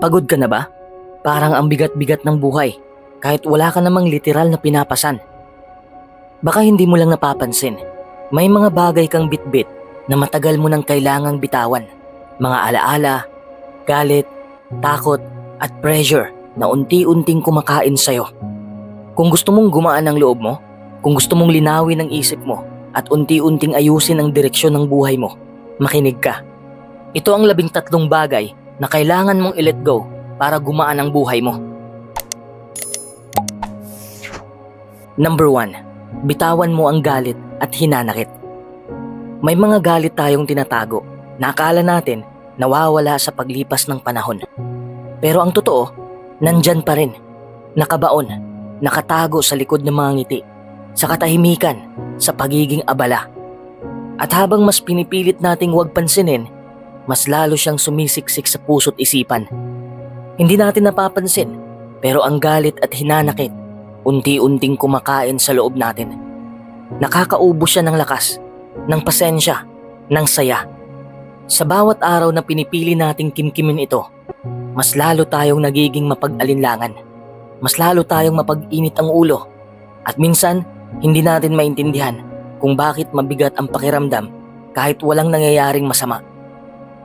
Pagod ka na ba? Parang ang bigat-bigat ng buhay, kahit wala ka namang literal na pinapasan. Baka hindi mo lang napapansin, may mga bagay kang bitbit na matagal mo nang kailangang bitawan. Mga alaala, galit, takot at pressure na unti-unting kumakain sa'yo. Kung gusto mong gumaan ang loob mo, kung gusto mong linawin ang isip mo at unti-unting ayusin ang direksyon ng buhay mo, makinig ka. Ito ang 13 bagay na kailangan mong i-let go para gumaan ang buhay mo. Number 1, bitawan mo ang galit at hinanakit. May mga galit tayong tinatago na akala natin nawawala sa paglipas ng panahon. Pero ang totoo, nandyan pa rin, nakabaon, nakatago sa likod ng mga ngiti, sa katahimikan, sa pagiging abala. At habang mas pinipilit nating huwag pansinin, mas lalo siyang sumisiksik sa puso't isipan. Hindi natin napapansin, pero ang galit at hinanakit, unti-unting kumakain sa loob natin. Nakakaubos siya ng lakas, ng pasensya, ng saya. Sa bawat araw na pinipili nating kimkimin ito, mas lalo tayong nagiging mapag-alinlangan. Mas lalo tayong mapag-init ang ulo. At minsan, hindi natin maintindihan kung bakit mabigat ang pakiramdam kahit walang nangyayaring masama.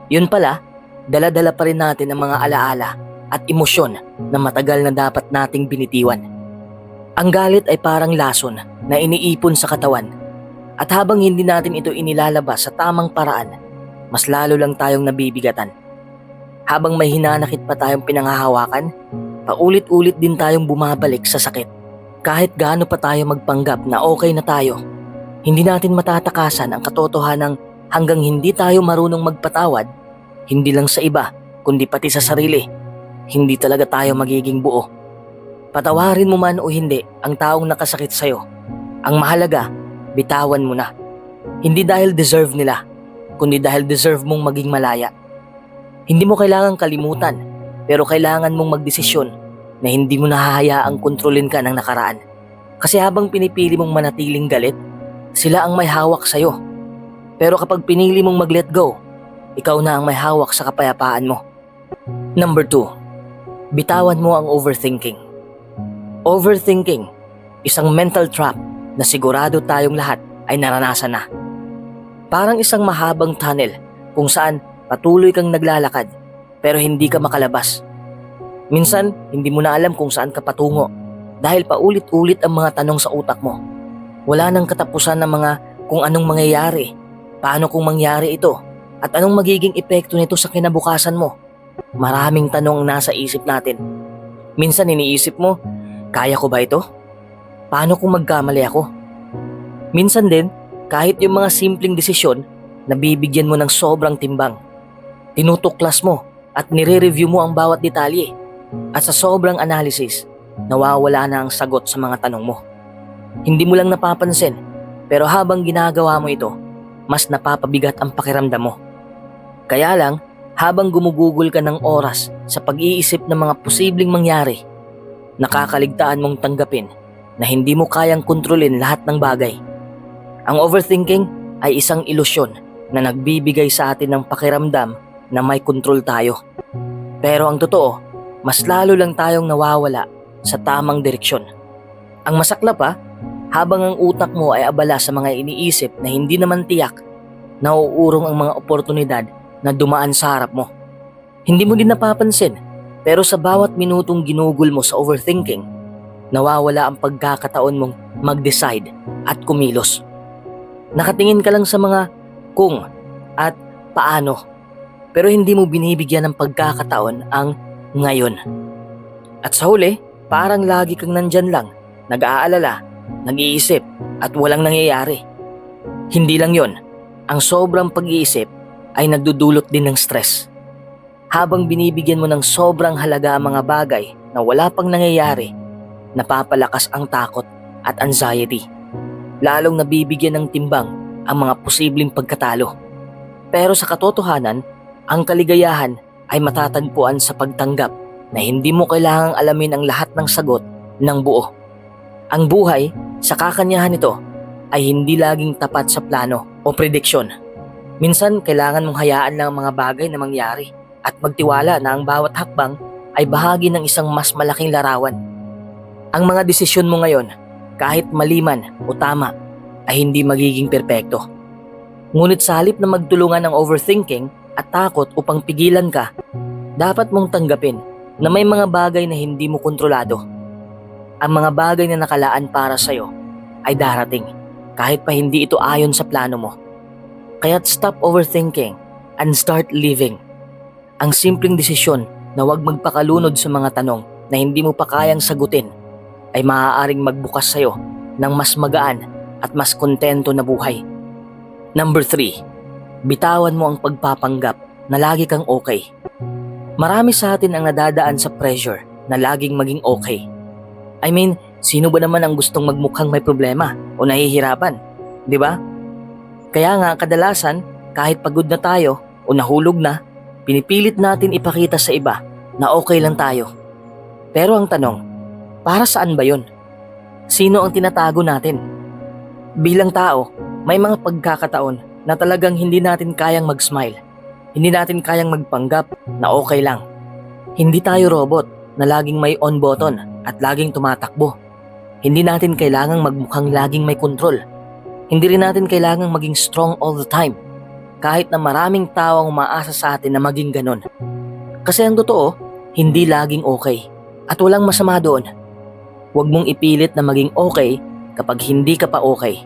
Yun pala, dala-dala pa rin natin ang mga alaala at emosyon na matagal na dapat nating binitiwan. Ang galit ay parang lason na iniipon sa katawan. At habang hindi natin ito inilalabas sa tamang paraan, mas lalo lang tayong nabibigatan. Habang may hinanakit pa tayong pinanghahawakan, paulit-ulit din tayong bumabalik sa sakit. Kahit gaano pa tayo magpanggap na okay na tayo, hindi natin matatakasan ang katotohanang hanggang hindi tayo marunong magpatawad, hindi lang sa iba, kundi pati sa sarili, hindi talaga tayo magiging buo. Patawarin mo man o hindi ang taong nakasakit sa'yo, ang mahalaga, bitawan mo na. Hindi dahil deserve nila, kundi dahil deserve mong maging malaya. Hindi mo kailangang kalimutan, pero kailangan mong magdesisyon na hindi mo nahahayaang kontrolin ka ng nakaraan. Kasi habang pinipili mong manatiling galit, sila ang may hawak sa'yo. Pero kapag pinili mong mag-let go, ikaw na ang may hawak sa kapayapaan mo. Number 2, bitawan mo ang overthinking. Overthinking, isang mental trap na sigurado tayong lahat ay naranasan na. Parang isang mahabang tunnel kung saan patuloy kang naglalakad pero hindi ka makalabas. Minsan, hindi mo na alam kung saan ka patungo dahil paulit-ulit ang mga tanong sa utak mo. Wala nang katapusan ng mga kung anong mangyayari, paano kung mangyari ito, at anong magiging epekto nito sa kinabukasan mo. Maraming tanong nasa isip natin. Minsan iniisip mo, kaya ko ba ito? Paano kung magkamali ako? Minsan din, kahit yung mga simpleng desisyon, nabibigyan mo ng sobrang timbang. Tinutuklas mo at nire-review mo ang bawat detalye. At sa sobrang analysis, nawawala na ang sagot sa mga tanong mo. Hindi mo lang napapansin, pero habang ginagawa mo ito, mas napapabigat ang pakiramdam mo. Kaya lang, habang gumugugol ka ng oras sa pag-iisip ng mga posibleng mangyari, nakakaligtaan mong tanggapin na hindi mo kayang kontrolin lahat ng bagay. Ang overthinking ay isang ilusyon na nagbibigay sa atin ng pakiramdam na may kontrol tayo. Pero ang totoo, mas lalo lang tayong nawawala sa tamang direksyon. Ang masaklap pa, habang ang utak mo ay abala sa mga iniisip na hindi naman tiyak, nauurong ang mga oportunidad na dumaan sa harap mo. Hindi mo din napapansin, pero sa bawat minutong ginugol mo sa overthinking, nawawala ang pagkakataon mong mag-decide at kumilos. Nakatingin ka lang sa mga kung at paano, pero hindi mo binibigyan ng pagkakataon ang ngayon. At sa huli, parang lagi kang nandyan lang, nag-aalala, nag-iisip at walang nangyayari. Hindi lang yon, ang sobrang pag-iisip ay nagdudulot din ng stress. Habang binibigyan mo ng sobrang halaga ang mga bagay na wala pang nangyayari, napapalakas ang takot at anxiety. Lalong nabibigyan ng timbang ang mga posibleng pagkatalo. Pero sa katotohanan, ang kaligayahan ay matatagpuan sa pagtanggap na hindi mo kailangang alamin ang lahat ng sagot ng buo. Ang buhay, sa kakanyahan nito, ay hindi laging tapat sa plano o prediksyon. Minsan, kailangan mong hayaan lang ang mga bagay na mangyari at magtiwala na ang bawat hakbang ay bahagi ng isang mas malaking larawan. Ang mga desisyon mo ngayon, kahit mali man o tama, ay hindi magiging perpekto. Ngunit sa halip na magtulungan ng overthinking at takot upang pigilan ka, dapat mong tanggapin na may mga bagay na hindi mo kontrolado. Ang mga bagay na nakalaan para sa'yo ay darating kahit pa hindi ito ayon sa plano mo. Kaya't stop overthinking and start living. Ang simpleng desisyon na huwag magpakalunod sa mga tanong na hindi mo pa kayang sagutin ay maaaring magbukas sa'yo ng mas magaan at mas kontento na buhay. Number 3, bitawan mo ang pagpapanggap na lagi kang okay. Marami sa atin ang nadadaan sa pressure na laging maging okay. I mean, sino ba naman ang gustong magmukhang may problema o nahihirapan? Di ba? Kaya nga kadalasan, kahit pagod na tayo o nahulog na, pinipilit natin ipakita sa iba na okay lang tayo. Pero ang tanong, para saan ba yun? Sino ang tinatago natin? Bilang tao, may mga pagkakataon na talagang hindi natin kayang mag-smile. Hindi natin kayang magpanggap na okay lang. Hindi tayo robot na laging may on button at laging tumatakbo. Hindi natin kailangang magmukhang laging may kontrol. Hindi rin natin kailangang maging strong all the time. Kahit na maraming tao ang umaasa sa atin na maging ganon. Kasi ang totoo, hindi laging okay. At walang masama doon. Huwag mong ipilit na maging okay kapag hindi ka pa okay.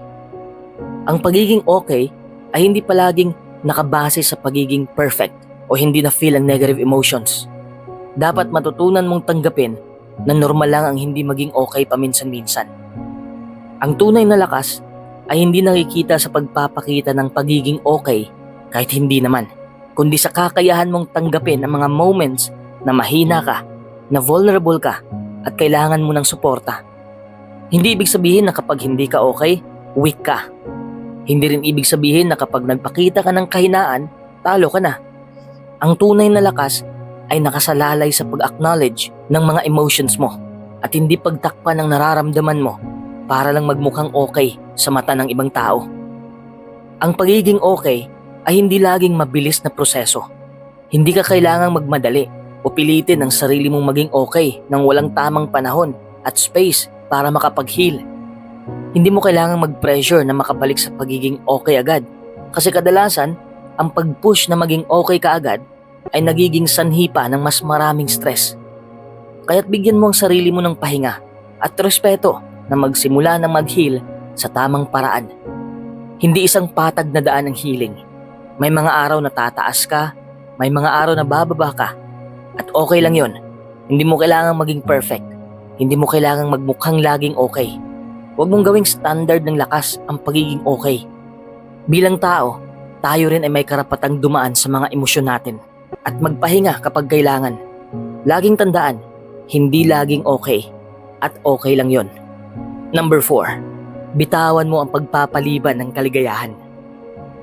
Ang pagiging okay ay hindi palaging nakabase sa pagiging perfect o hindi na feel ang negative emotions. Dapat matutunan mong tanggapin na normal lang ang hindi maging okay paminsan-minsan. Ang tunay na lakas ay hindi nakikita sa pagpapakita ng pagiging okay kahit hindi naman, kundi sa kakayahan mong tanggapin ang mga moments na mahina ka, na vulnerable ka at kailangan mo ng suporta. Hindi ibig sabihin na kapag hindi ka okay, weak ka. Hindi rin ibig sabihin na kapag nagpakita ka ng kahinaan, talo ka na. Ang tunay na lakas ay nakasalalay sa pag-acknowledge ng mga emotions mo at hindi pagtakpan ng nararamdaman mo para lang magmukhang okay sa mata ng ibang tao. Ang pagiging okay ay hindi laging mabilis na proseso. Hindi ka kailangang magmadali o pilitin ang sarili mong maging okay nang walang tamang panahon at space para makapag-heal. Hindi mo kailangang mag-pressure na makabalik sa pagiging okay agad. Kasi kadalasan, ang pag-push na maging okay ka agad ay nagiging sanhi pa ng mas maraming stress. Kaya't bigyan mo ang sarili mo ng pahinga at respeto na magsimula na mag-heal sa tamang paraan. Hindi isang patag na daan ang healing. May mga araw na tataas ka, may mga araw na bababa ka. At okay lang yon. Hindi mo kailangang maging perfect. Hindi mo kailangang magmukhang laging okay. Huwag mong gawing standard ng lakas ang pagiging okay. Bilang tao, tayo rin ay may karapatang dumaan sa mga emosyon natin at magpahinga kapag kailangan. Laging tandaan, hindi laging okay at okay lang yon. Number 4, bitawan mo ang pagpapaliban ng kaligayahan.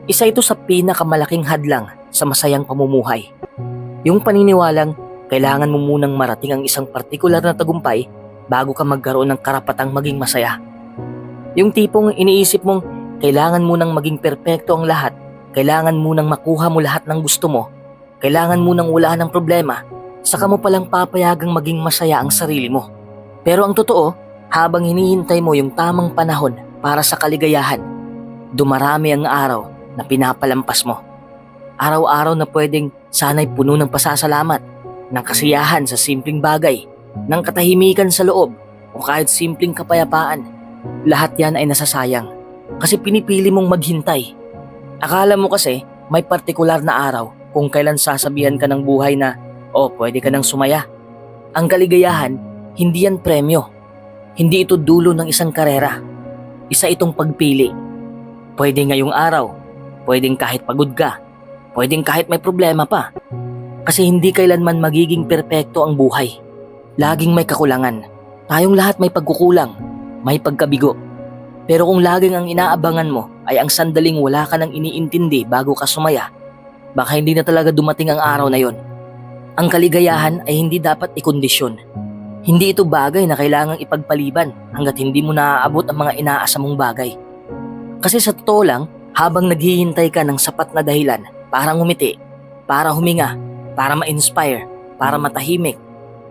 Isa ito sa pinakamalaking hadlang sa masayang pamumuhay. Yung paniniwalang kailangan mo munang marating ang isang partikular na tagumpay bago ka magkaroon ng karapatang maging masaya. Yung tipong iniisip mong kailangan mo nang maging perpekto ang lahat, kailangan mo nang makuha mo lahat ng gusto mo, kailangan mo nang wala ng problema, saka mo palang papayagang maging masaya ang sarili mo. Pero ang totoo, habang hinihintay mo yung tamang panahon para sa kaligayahan, dumarami ang araw na pinapalampas mo. Araw-araw na pwedeng sana'y puno ng pasasalamat, ng kasiyahan sa simpleng bagay, ng katahimikan sa loob, o kahit simpleng kapayapaan. Lahat yan ay nasasayang kasi pinipili mong maghintay. Akala mo kasi may partikular na araw kung kailan sasabihan ka ng buhay na, pwede ka nang sumaya. Ang kaligayahan, hindi yan premyo. Hindi ito dulo ng isang karera. Isa itong pagpili. Pwede ngayong araw, pwedeng kahit pagod ka, pwedeng kahit may problema pa. Kasi hindi kailanman magiging perpekto ang buhay. Laging may kakulangan. Tayong lahat may pagkukulang, may pagkabigo. Pero kung laging ang inaabangan mo ay ang sandaling wala ka nang iniintindi bago ka sumaya, baka hindi na talaga dumating ang araw na yon. Ang kaligayahan ay hindi dapat ikondisyon. Hindi ito bagay na kailangang ipagpaliban hanggat hindi mo naaabot ang mga inaasa mong bagay. Kasi sa totoo lang, habang naghihintay ka ng sapat na dahilan para ngumiti, para huminga, para ma-inspire, para matahimik,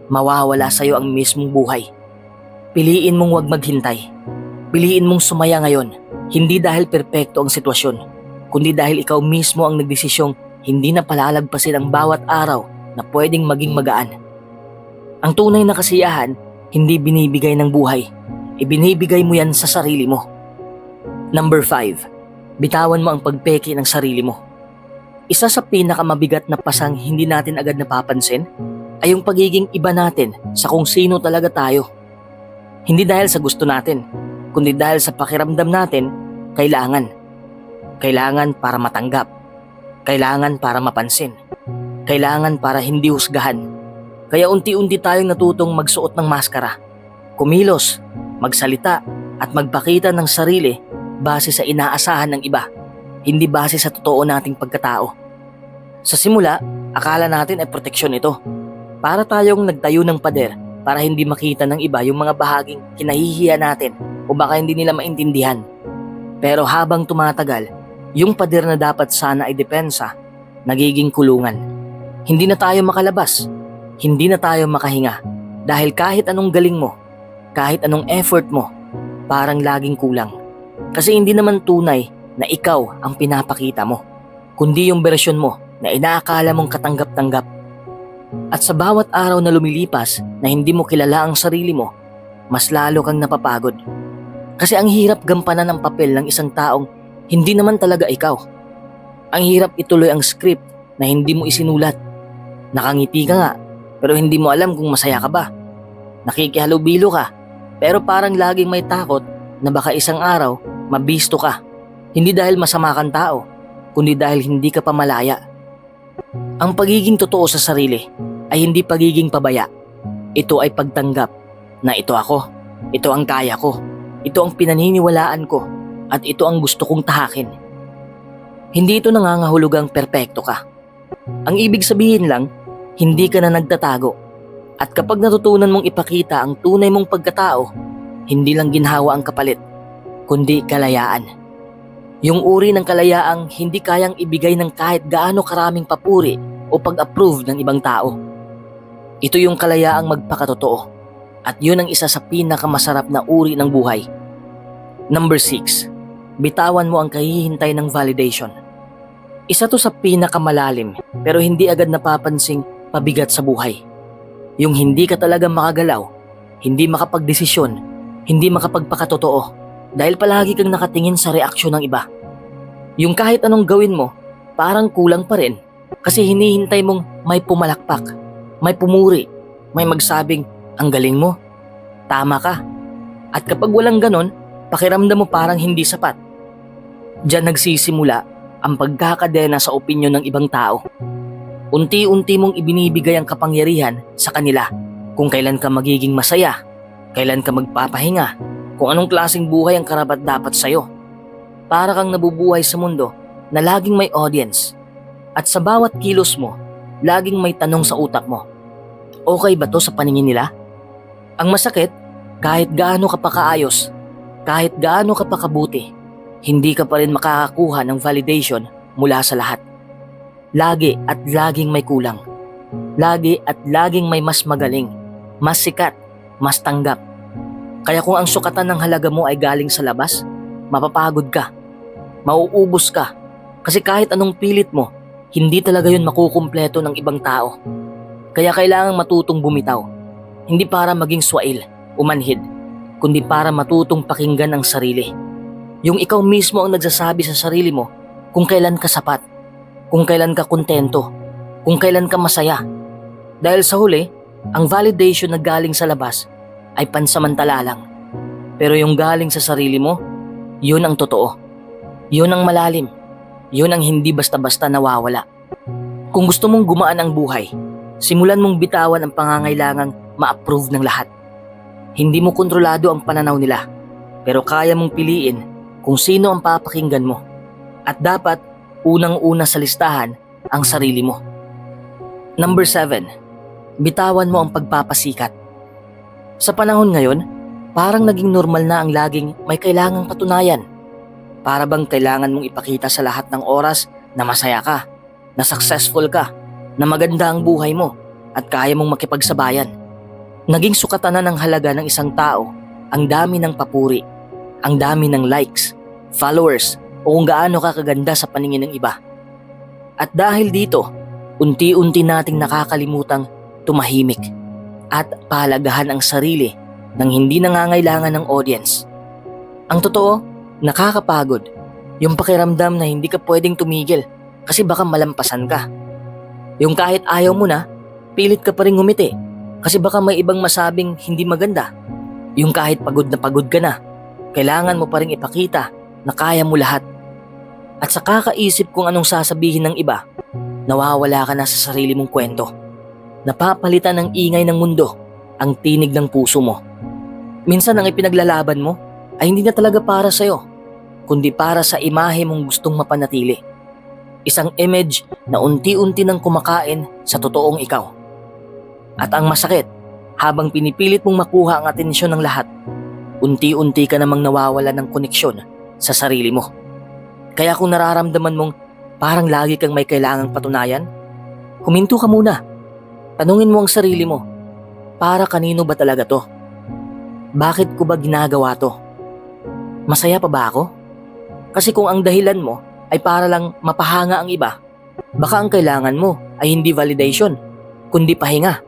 mawawala sa'yo ang mismong buhay. Piliin mong huwag maghintay. Piliin mong sumaya ngayon, hindi dahil perpekto ang sitwasyon, kundi dahil ikaw mismo ang nagdesisyong hindi na palalagpasin ang bawat araw na pwedeng maging magaan. Ang tunay na kasiyahan, hindi binibigay ng buhay. Ibinibigay mo yan sa sarili mo. Number 5. Bitawan mo ang pagpeke ng sarili mo. Isa sa pinakamabigat na pasang hindi natin agad napapansin ay yung pagiging iba natin sa kung sino talaga tayo. Hindi dahil sa gusto natin, kundi dahil sa pakiramdam natin, kailangan. Kailangan para matanggap. Kailangan para mapansin. Kailangan para hindi husgahan. Kaya unti-unti tayong natutong magsuot ng maskara. Kumilos, magsalita at magpakita ng sarili base sa inaasahan ng iba, hindi base sa totoo nating pagkatao. Sa simula, akala natin ay proteksyon ito. Para tayong nagtayo ng pader para hindi makita ng iba yung mga bahaging kinahihiya natin o baka hindi nila maintindihan. Pero habang tumatagal, yung pader na dapat sana ay depensa, nagiging kulungan. Hindi na tayo makalabas, hindi na tayo makahinga dahil kahit anong galing mo, kahit anong effort mo, parang laging kulang. Kasi hindi naman tunay na ikaw ang pinapakita mo, kundi yung bersyon mo na inaakala mong katanggap-tanggap. At sa bawat araw na lumilipas na hindi mo kilala ang sarili mo, mas lalo kang napapagod. Kasi ang hirap gampanan ang papel ng isang taong hindi naman talaga ikaw. Ang hirap ituloy ang script na hindi mo isinulat. Nakangiti ka nga, pero hindi mo alam kung masaya ka ba. Nakikihalubilo ka, pero parang laging may takot na baka isang araw mabisto ka. Hindi dahil masama kang tao, kundi dahil hindi ka pa malaya. Ang pagiging totoo sa sarili ay hindi pagiging pabaya. Ito ay pagtanggap na ito ako, ito ang kaya ko, ito ang pinaniniwalaan ko, at ito ang gusto kong tahakin. Hindi ito nangangahulugang perpekto ka. Ang ibig sabihin lang, hindi ka na nagtatago. At kapag natutunan mong ipakita ang tunay mong pagkatao, hindi lang ginhawa ang kapalit, kundi kalayaan. Yung uri ng kalayaang hindi kayang ibigay ng kahit gaano karaming papuri o pag-approve ng ibang tao. Ito yung kalayaang magpakatotoo, at yun ang isa sa pinakamasarap na uri ng buhay. Number 6. Bitawan mo ang kahihintay ng validation. Isa to sa pinakamalalim pero hindi agad napapansing pabigat sa buhay. Yung hindi ka talaga makagalaw, hindi makapagdesisyon, hindi makapagpakatotoo dahil palagi kang nakatingin sa reaksyon ng iba. Yung kahit anong gawin mo, parang kulang pa rin kasi hinihintay mong may pumalakpak, may pumuri, may magsabing, ang galing mo, tama ka. At kapag walang ganon, pakiramdam mo parang hindi sapat. Diyan nagsisimula ang pagkakadena sa opinyon ng ibang tao. Unti-unti mong ibinibigay ang kapangyarihan sa kanila kung kailan ka magiging masaya, kailan ka magpapahinga, kung anong klaseng buhay ang karapat-dapat sa'yo. Para kang nabubuhay sa mundo na laging may audience. At sa bawat kilos mo, laging may tanong sa utak mo. Okay ba to sa paningin nila? Ang masakit, kahit gaano ka pa kaayos, kahit gaano ka pa kabuti, hindi ka pa rin makakakuha ng validation mula sa lahat. Lagi at laging may kulang. Lagi at laging may mas magaling, mas sikat, mas tanggap. Kaya kung ang sukatan ng halaga mo ay galing sa labas, mapapagod ka, mauubos ka. Kasi kahit anong pilit mo, hindi talaga yun makukumpleto ng ibang tao. Kaya kailangang matutong bumitaw, hindi para maging swail o manhid, kundi para matutong pakinggan ang sarili. Yung ikaw mismo ang nagsasabi sa sarili mo kung kailan ka sapat, kung kailan ka kontento, kung kailan ka masaya. Dahil sa huli, ang validation na galing sa labas ay pansamantala lang. Pero yung galing sa sarili mo, yun ang totoo. Yun ang malalim. Yun ang hindi basta-basta nawawala. Kung gusto mong gumaan ang buhay, simulan mong bitawan ang pangangailangang ma-approve ng lahat. Hindi mo kontrolado ang pananaw nila, pero kaya mong piliin kung sino ang papakinggan mo. At dapat, unang-una sa listahan, ang sarili mo. Number 7. Bitawan mo ang pagpapasikat. Sa panahon ngayon, parang naging normal na ang laging may kailangang patunayan. Para bang kailangan mong ipakita sa lahat ng oras na masaya ka, na successful ka, na maganda ang buhay mo, at kaya mong makipagsabayan. Naging sukatan na ng halaga ng isang tao ang dami ng papuri, ang dami ng likes, followers o kung gaano ka kaganda sa paningin ng iba. At dahil dito, unti-unti nating nakakalimutang tumahimik at pahalagahan ang sarili nang hindi nangangailangan ng audience. Ang totoo, nakakapagod yung pakiramdam na hindi ka pwedeng tumigil kasi baka malampasan ka. Yung kahit ayaw mo na, pilit ka pa rin ngumiti kasi baka may ibang masabing hindi maganda. Yung kahit pagod ka na, kailangan mo pa rin ipakita na kaya mo lahat. At sa kakaisip kung anong sasabihin ng iba, nawawala ka na sa sarili mong kwento. Napapalitan ng ingay ng mundo ang tinig ng puso mo. Minsan ang ipinaglalaban mo ay hindi na talaga para sa'yo, kundi para sa imahe mong gustong mapanatili. Isang image na unti-unti nang kumakain sa totoong ikaw. At ang masakit, habang pinipilit mong makuha ang atensyon ng lahat, unti-unti ka namang nawawala ng koneksyon sa sarili mo. Kaya kung nararamdaman mong parang lagi kang may kailangang patunayan, huminto ka muna. Tanungin mo ang sarili mo, para kanino ba talaga to? Bakit ko ba ginagawa to? Masaya pa ba ako? Kasi kung ang dahilan mo ay para lang mapahanga ang iba, baka ang kailangan mo ay hindi validation, kundi pahinga.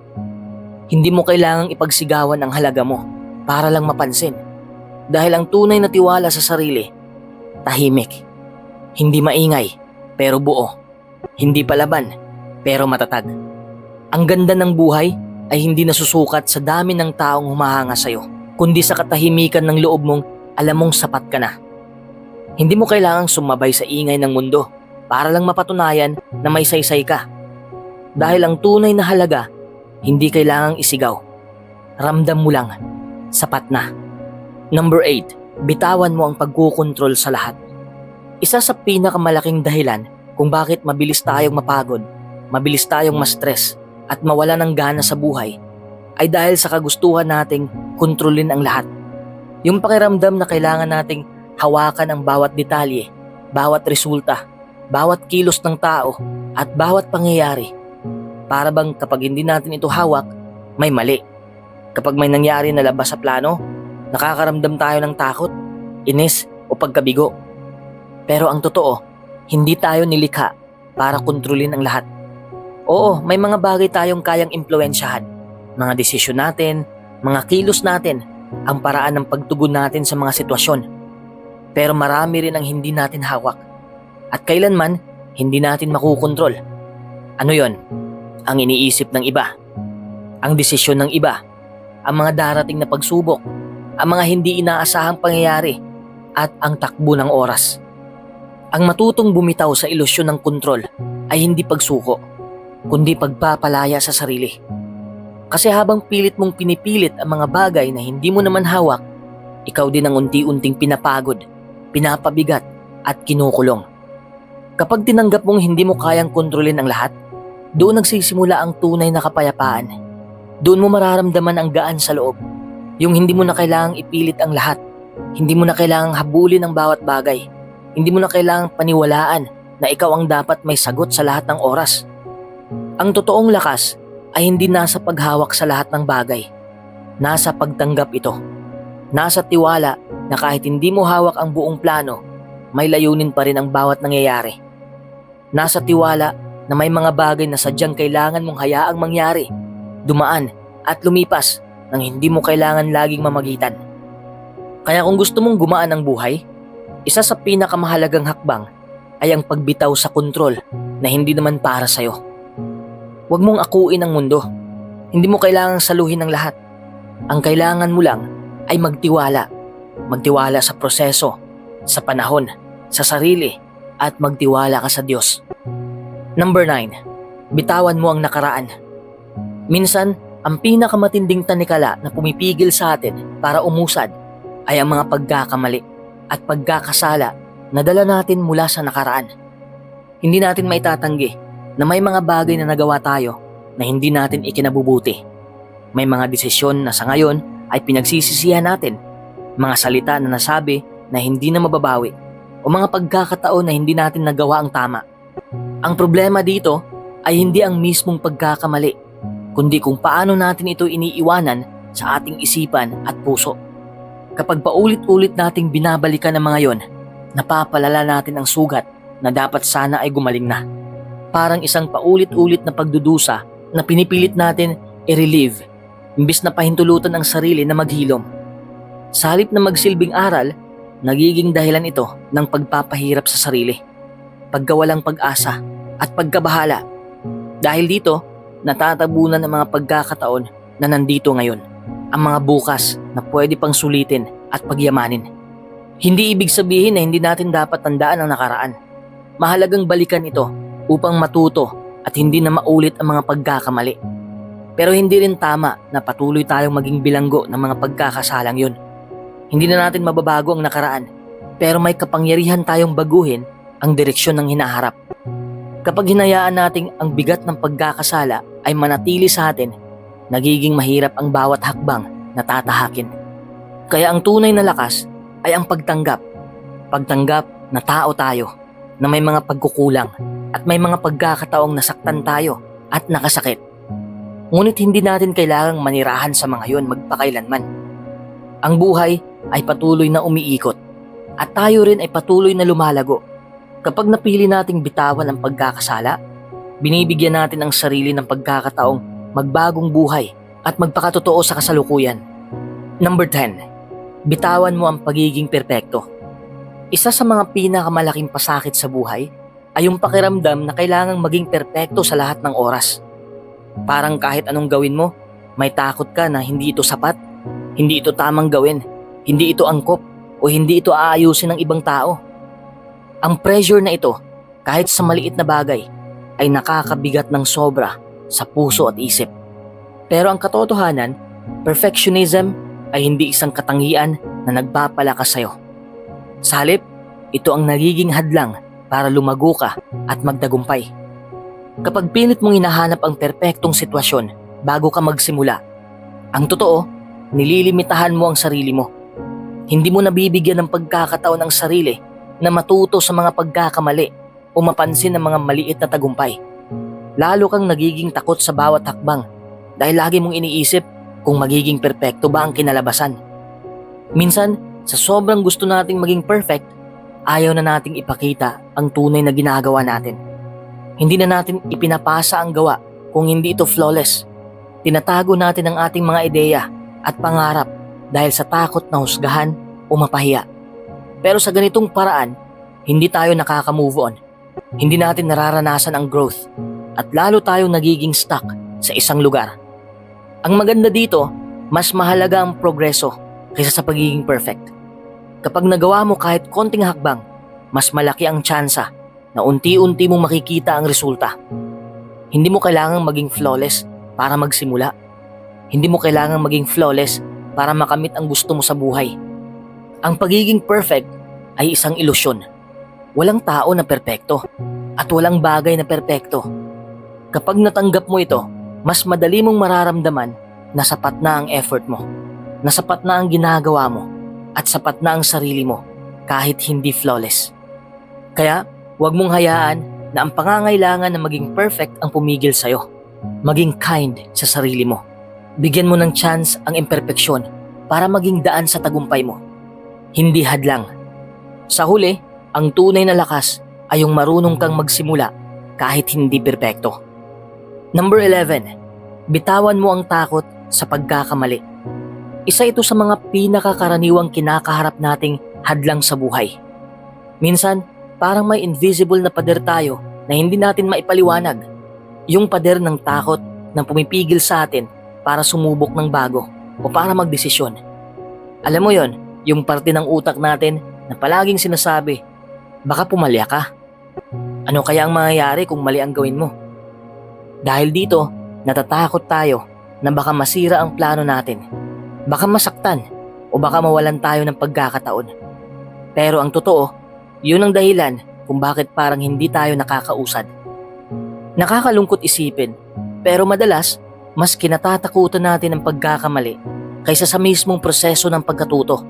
Hindi mo kailangang ipagsigawan ang halaga mo para lang mapansin. Dahil ang tunay na tiwala sa sarili, tahimik. Hindi maingay, pero buo. Hindi palaban, pero matatag. Ang ganda ng buhay ay hindi nasusukat sa dami ng taong humahanga sa'yo, kundi sa katahimikan ng loob mong alam mong sapat ka na. Hindi mo kailangang sumabay sa ingay ng mundo para lang mapatunayan na may saysay ka. Dahil ang tunay na halaga, hindi kailangang isigaw. Ramdam mo lang, sapat na. Number 8, bitawan mo ang pagkukontrol sa lahat. Isa sa pinakamalaking dahilan kung bakit mabilis tayong mapagod, mabilis tayong ma-stress at mawala ng gana sa buhay ay dahil sa kagustuhan nating kontrolin ang lahat. Yung pakiramdam na kailangan nating hawakan ang bawat detalye, bawat resulta, bawat kilos ng tao at bawat pangyayari. Para bang kapag hindi natin ito hawak, may mali. Kapag may nangyari na labas sa plano, nakakaramdam tayo ng takot, inis o pagkabigo. Pero ang totoo, hindi tayo nilikha para kontrolin ang lahat. Oo, may mga bagay tayong kayang impluwensyahan. Mga desisyon natin, mga kilos natin, ang paraan ng pagtugon natin sa mga sitwasyon. Pero marami rin ang hindi natin hawak. At kailanman, hindi natin makukontrol. Ano yon? Ang iniisip ng iba, ang desisyon ng iba, ang mga darating na pagsubok, ang mga hindi inaasahang pangyayari, at ang takbo ng oras. Ang matutong bumitaw sa ilusyon ng kontrol ay hindi pagsuko, kundi pagpapalaya sa sarili. Kasi habang pilit mong pinipilit ang mga bagay na hindi mo naman hawak, ikaw din ang unti-unting pinapagod, pinapabigat at kinukulong. Kapag tinanggap mong hindi mo kayang kontrolin ang lahat, doon nagsisimula ang tunay na kapayapaan. Doon mo mararamdaman ang gaan sa loob. Yung hindi mo na kailangang ipilit ang lahat. Hindi mo na kailangang habulin ang bawat bagay. Hindi mo na kailangang paniwalaan na ikaw ang dapat may sagot sa lahat ng oras. Ang totoong lakas ay hindi nasa paghawak sa lahat ng bagay. Nasa pagtanggap ito. Nasa tiwala na kahit hindi mo hawak ang buong plano, may layunin pa rin ang bawat nangyayari. Nasa tiwala na may mga bagay na sadyang kailangan mong hayaang mangyari, dumaan at lumipas nang hindi mo kailangan laging mamagitan. Kaya kung gusto mong gumaan ang buhay, isa sa pinakamahalagang hakbang ay ang pagbitaw sa kontrol na hindi naman para sa'yo. Huwag mong akuin ang mundo. Hindi mo kailangang saluhin ang lahat. Ang kailangan mo lang ay magtiwala. Magtiwala sa proseso, sa panahon, sa sarili, at magtiwala ka sa Diyos. Number 9, bitawan mo ang nakaraan. Minsan, ang pinakamatinding tanikala na pumipigil sa atin para umusad ay ang mga pagkakamali at pagkakasala na dala natin mula sa nakaraan. Hindi natin maitatanggi na may mga bagay na nagawa tayo na hindi natin ikinabubuti. May mga desisyon na sa ngayon ay pinagsisisihan natin, mga salita na nasabi na hindi na mababawi, o mga pagkakataon na hindi natin nagawa ang tama. Ang problema dito ay hindi ang mismong pagkakamali, kundi kung paano natin ito iniiwanan sa ating isipan at puso. Kapag paulit-ulit nating binabalikan ang mga yon, napapalala natin ang sugat na dapat sana ay gumaling na. Parang isang paulit-ulit na pagdudusa na pinipilit natin i-relieve, imbis na pahintulutan ang sarili na maghilom. Sa halip na magsilbing aral, nagiging dahilan ito ng pagpapahirap sa sarili, pagkawalang pag-asa at pagkabahala. Dahil dito, natatabunan ang mga pagkakataon na nandito ngayon, ang mga bukas na pwede pang sulitin at pagyamanin. Hindi ibig sabihin na hindi natin dapat tandaan ang nakaraan. Mahalagang balikan ito upang matuto at hindi na maulit ang mga pagkakamali. Pero hindi rin tama na patuloy tayong maging bilanggo ng mga pagkakasalang yun. Hindi na natin mababago ang nakaraan, pero may kapangyarihan tayong baguhin ang direksyon ng hinaharap. Kapag hinayaan nating ang bigat ng pagkakasala ay manatili sa atin, nagiging mahirap ang bawat hakbang na tatahakin. Kaya ang tunay na lakas ay ang pagtanggap. Pagtanggap na tao tayo, na may mga pagkukulang at may mga pagkakataong nasaktan tayo at nakasakit. Ngunit hindi natin kailangang manirahan sa mga yon magpakailanman. Ang buhay ay patuloy na umiikot at tayo rin ay patuloy na lumalago. Kapag napili nating bitawan ang pagkakasala, binibigyan natin ang sarili ng pagkakataong magbagong buhay at magpakatotoo sa kasalukuyan. Number 10. Bitawan mo ang pagiging perpekto. Isa sa mga pinakamalaking pasakit sa buhay ay yung pakiramdam na kailangang maging perpekto sa lahat ng oras. Parang kahit anong gawin mo, may takot ka na hindi ito sapat, hindi ito tamang gawin, hindi ito angkop, o hindi ito aayusin ng ibang tao. Ang pressure na ito, kahit sa maliit na bagay, ay nakakabigat ng sobra sa puso at isip. Pero ang katotohanan, perfectionism ay hindi isang katangian na nagpapalakas sa'yo. Sa halip, ito ang nagiging hadlang para lumago ka at magtagumpay. Kapag pilit mong hinahanap ang perpektong sitwasyon bago ka magsimula, ang totoo, nililimitahan mo ang sarili mo. Hindi mo nabibigyan ng pagkakataon ang sarili na matuto sa mga pagkakamali o mapansin ang mga maliit na tagumpay. Lalo kang nagiging takot sa bawat hakbang dahil lagi mong iniisip kung magiging perpekto ba ang kinalabasan. Minsan, sa sobrang gusto nating maging perfect, ayaw na nating ipakita ang tunay na ginagawa natin. Hindi na natin ipinapasa ang gawa kung hindi ito flawless. Tinatago natin ang ating mga ideya at pangarap dahil sa takot na husgahan o mapahiya. Pero sa ganitong paraan, hindi tayo nakaka-move on. Hindi natin nararanasan ang growth at lalo tayong nagiging stuck sa isang lugar. Ang maganda dito, mas mahalaga ang progreso kaysa sa pagiging perfect. Kapag nagawa mo kahit konting hakbang, mas malaki ang tsansa na unti-unti mong makikita ang resulta. Hindi mo kailangang maging flawless para magsimula. Hindi mo kailangang maging flawless para makamit ang gusto mo sa buhay. Ang pagiging perfect ay isang ilusyon. Walang tao na perpekto at walang bagay na perpekto. Kapag natanggap mo ito, mas madali mong mararamdaman na sapat na ang effort mo, na sapat na ang ginagawa mo, at sapat na ang sarili mo kahit hindi flawless. Kaya, huwag mong hayaan na ang pangangailangan na maging perfect ang pumigil sa'yo. Maging kind sa sarili mo. Bigyan mo ng chance ang imperfeksyon para maging daan sa tagumpay mo. Hindi hadlang. Sa huli, ang tunay na lakas ay yung marunong kang magsimula kahit hindi perpekto. Number 11. Bitawan mo ang takot sa pagkakamali. Isa ito sa mga pinakakaraniwang kinakaharap nating hadlang sa buhay. Minsan, parang may invisible na pader tayo na hindi natin maipaliwanag. Yung pader ng takot na pumipigil sa atin para sumubok ng bago o para magdesisyon. Alam mo yon, yung parte ng utak natin na palaging sinasabi, baka pumalya ka. Ano kaya ang mangyayari kung mali ang gawin mo? Dahil dito, natatakot tayo na baka masira ang plano natin. Baka masaktan o baka mawalan tayo ng pagkakataon. Pero ang totoo, yun ang dahilan kung bakit parang hindi tayo nakakausad. Nakakalungkot isipin, pero madalas, mas kinatatakutan natin ang pagkakamali kaysa sa mismong proseso ng pagkatuto.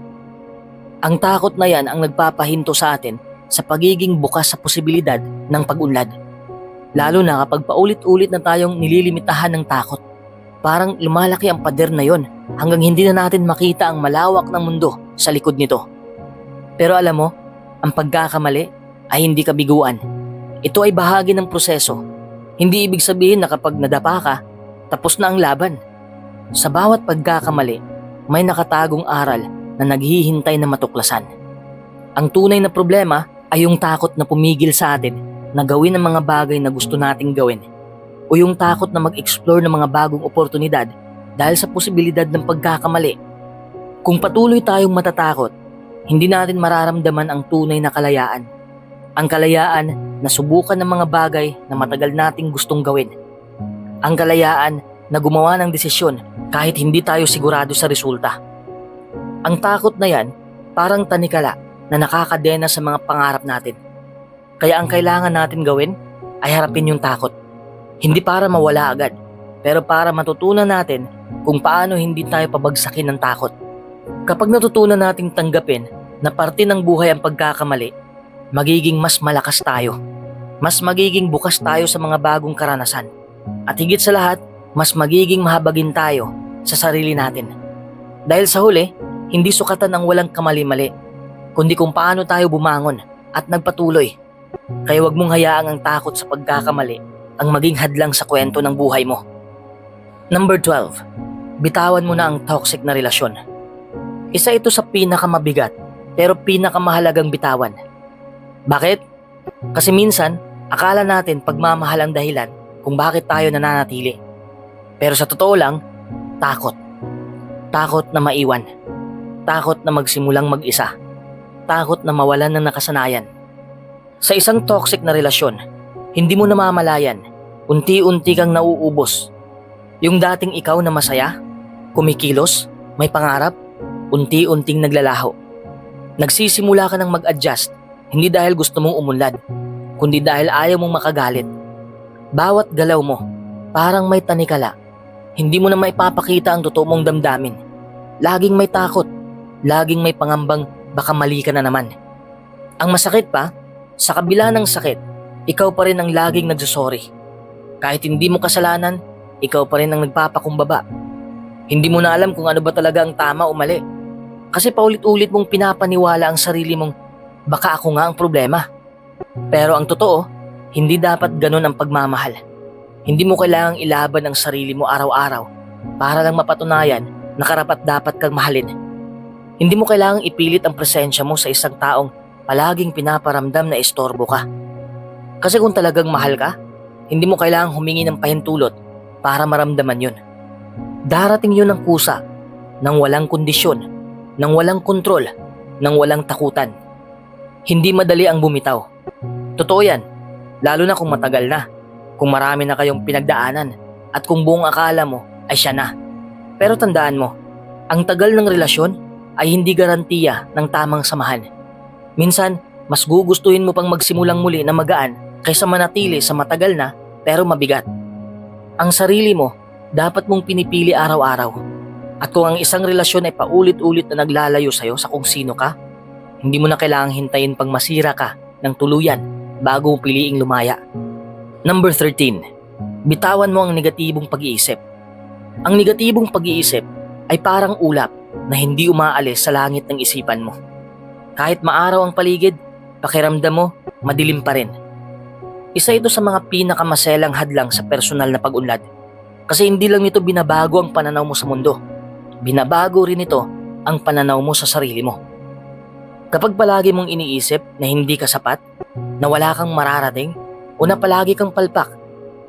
Ang takot na yan ang nagpapahinto sa atin sa pagiging bukas sa posibilidad ng pag-unlad. Lalo na kapag paulit-ulit na tayong nililimitahan ng takot. Parang lumalaki ang pader na yon hanggang hindi na natin makita ang malawak ng mundo sa likod nito. Pero alam mo, ang pagkakamali ay hindi kabiguan. Ito ay bahagi ng proseso. Hindi ibig sabihin na kapag nadapa ka, tapos na ang laban. Sa bawat pagkakamali, may nakatagong aral na naghihintay na matuklasan. Ang tunay na problema ay yung takot na pumigil sa atin na gawin ang mga bagay na gusto nating gawin, o yung takot na mag-explore ng mga bagong oportunidad dahil sa posibilidad ng pagkakamali. Kung patuloy tayong matatakot, hindi natin mararamdaman ang tunay na kalayaan. Ang kalayaan na subukan ng mga bagay na matagal nating gustong gawin. Ang kalayaan na gumawa ng desisyon kahit hindi tayo sigurado sa resulta. Ang takot na yan parang tanikala na nakakadena sa mga pangarap natin. Kaya ang kailangan natin gawin ay harapin yung takot. Hindi para mawala agad, pero para matutunan natin kung paano hindi tayo pabagsakin ng takot. Kapag natutunan nating tanggapin na parte ng buhay ang pagkakamali, magiging mas malakas tayo. Mas magiging bukas tayo sa mga bagong karanasan. At higit sa lahat, mas magiging mahabagin tayo sa sarili natin. Dahil sa huli, hindi sukatan ang walang kamali-mali, kundi kung paano tayo bumangon at nagpatuloy. Kaya wag mong hayaang ang takot sa pagkakamali ang maging hadlang sa kwento ng buhay mo. Number 12. Bitawan mo na ang toxic na relasyon. Isa ito sa pinakamabigat pero pinakamahalagang bitawan. Bakit? Kasi minsan, akala natin pagmamahal ang dahilan kung bakit tayo nananatili. Pero sa totoo lang, takot. Takot na maiwan. Takot na magsimulang mag-isa. Takot na mawalan ng nakasanayan. Sa isang toxic na relasyon, hindi mo namamalayan, unti-unti kang nauubos. Yung dating ikaw na masaya, kumikilos, may pangarap, unti-unting naglalaho. Nagsisimula ka ng mag-adjust, hindi dahil gusto mong umunlad, kundi dahil ayaw mong makagalit. Bawat galaw mo, parang may tanikala. Hindi mo na maipapakita ang totoo mong damdamin. Laging may takot, laging may pangambang baka mali ka na naman. Ang masakit pa, sa kabila ng sakit, ikaw pa rin ang laging nagsasorry. Kahit hindi mo kasalanan, ikaw pa rin ang nagpapakumbaba. Hindi mo na alam kung ano ba talaga ang tama o mali. Kasi paulit-ulit mong pinapaniwala ang sarili mong baka ako nga ang problema. Pero ang totoo, hindi dapat ganun ang pagmamahal. Hindi mo kailangang ilaban ang sarili mo araw-araw para lang mapatunayan na karapat dapat kang mahalin. Hindi mo kailangang ipilit ang presensya mo sa isang taong palaging pinaparamdam na istorbo ka. Kasi kung talagang mahal ka, hindi mo kailangang humingi ng pahintulot para maramdaman yun. Darating yun ng kusa, nang walang kondisyon, nang walang kontrol, nang walang takutan. Hindi madali ang bumitaw. Totoo yan, lalo na kung matagal na, kung marami na kayong pinagdaanan, at kung buong akala mo ay siya na. Pero tandaan mo, ang tagal ng relasyon ay hindi garantiya ng tamang samahan. Minsan, mas gugustuhin mo pang magsimulang muli na magaan kaysa manatili sa matagal na pero mabigat. Ang sarili mo, dapat mong pinipili araw-araw. At kung ang isang relasyon ay paulit-ulit na naglalayo sa'yo sa kung sino ka, hindi mo na kailangang hintayin pang masira ka ng tuluyan bago mo piliing lumaya. Number 13. Bitawan mo ang negatibong pag-iisip. Ang negatibong pag-iisip ay parang ulap na hindi umaalis sa langit ng isipan mo. Kahit maaraw ang paligid, pakiramdam mo, madilim pa rin. Isa ito sa mga pinakamaselang hadlang sa personal na pag-unlad. Kasi hindi lang nito binabago ang pananaw mo sa mundo. Binabago rin ito ang pananaw mo sa sarili mo. Kapag palagi mong iniisip na hindi ka sapat, na wala kang mararating, o na palagi kang palpak,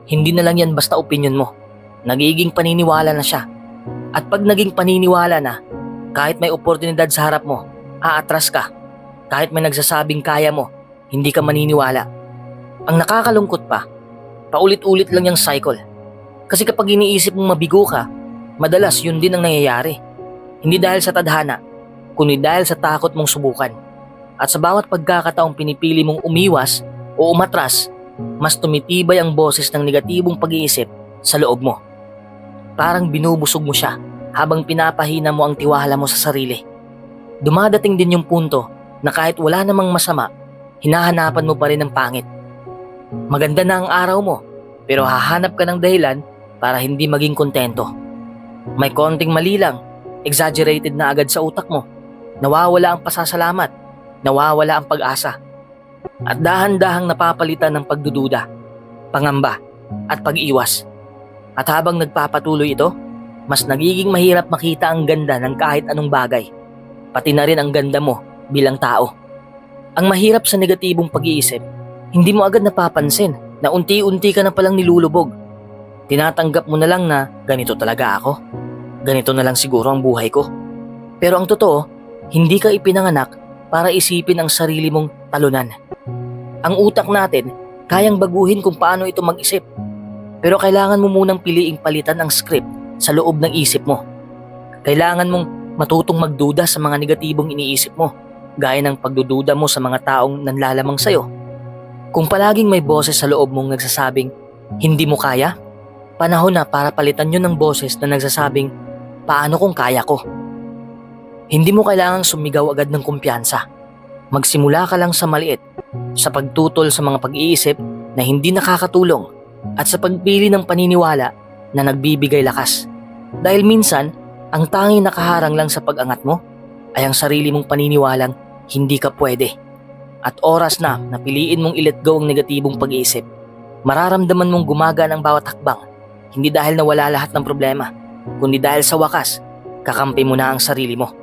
hindi na lang yan basta opinyon mo. Nagiging paniniwala na siya. At pag naging paniniwala na, kahit may oportunidad sa harap mo, aatras ka. Kahit may nagsasabing kaya mo, hindi ka maniniwala. Ang nakakalungkot pa, paulit-ulit lang yung cycle. Kasi kapag iniisip mong mabigo ka, madalas yun din ang nangyayari. Hindi dahil sa tadhana, kundi dahil sa takot mong subukan. At sa bawat pagkakataong pinipili mong umiwas o umatras, mas tumitibay ang boses ng negatibong pag-iisip sa loob mo. Parang binubusog mo siya habang pinapahina mo ang tiwala mo sa sarili. Dumadating din yung punto na kahit wala namang masama, hinahanapan mo pa rin ng pangit. Maganda na ang araw mo, pero hahanap ka ng dahilan para hindi maging kontento. May konting mali lang, exaggerated na agad sa utak mo. Nawawala ang pasasalamat, nawawala ang pag-asa. At dahan-dahang napapalitan ng pagdududa, pangamba, at pag-iwas. At habang nagpapatuloy ito, mas nagiging mahirap makita ang ganda ng kahit anong bagay. Pati na rin ang ganda mo bilang tao. Ang mahirap sa negatibong pag-iisip, hindi mo agad napapansin na unti-unti ka na palang nilulubog. Tinatanggap mo na lang na ganito talaga ako. Ganito na lang siguro ang buhay ko. Pero ang totoo, hindi ka ipinanganak para isipin ang sarili mong talunan. Ang utak natin, kayang baguhin kung paano ito mag-isip. Pero kailangan mo munang piliing palitan ang script sa loob ng isip mo. Kailangan mong matutong magduda sa mga negatibong iniisip mo, gaya ng pagdududa mo sa mga taong nanlalamang sa'yo. Kung palaging may boses sa loob mong nagsasabing, hindi mo kaya, panahon na para palitan yun ng boses na nagsasabing, paano kung kaya ko? Hindi mo kailangang sumigaw agad ng kumpiyansa. Magsimula ka lang sa maliit, sa pagtutol sa mga pag-iisip na hindi nakakatulong at sa pagpili ng paniniwala na nagbibigay lakas. Dahil minsan, ang tanging nakaharang lang sa pag-angat mo ay ang sarili mong paniniwalang hindi ka pwede. At oras na napiliin mong i-let go ang negatibong pag-iisip, mararamdaman mong gumagaan ang bawat hakbang, hindi dahil nawala lahat ng problema, kundi dahil sa wakas, kakampi mo na ang sarili mo.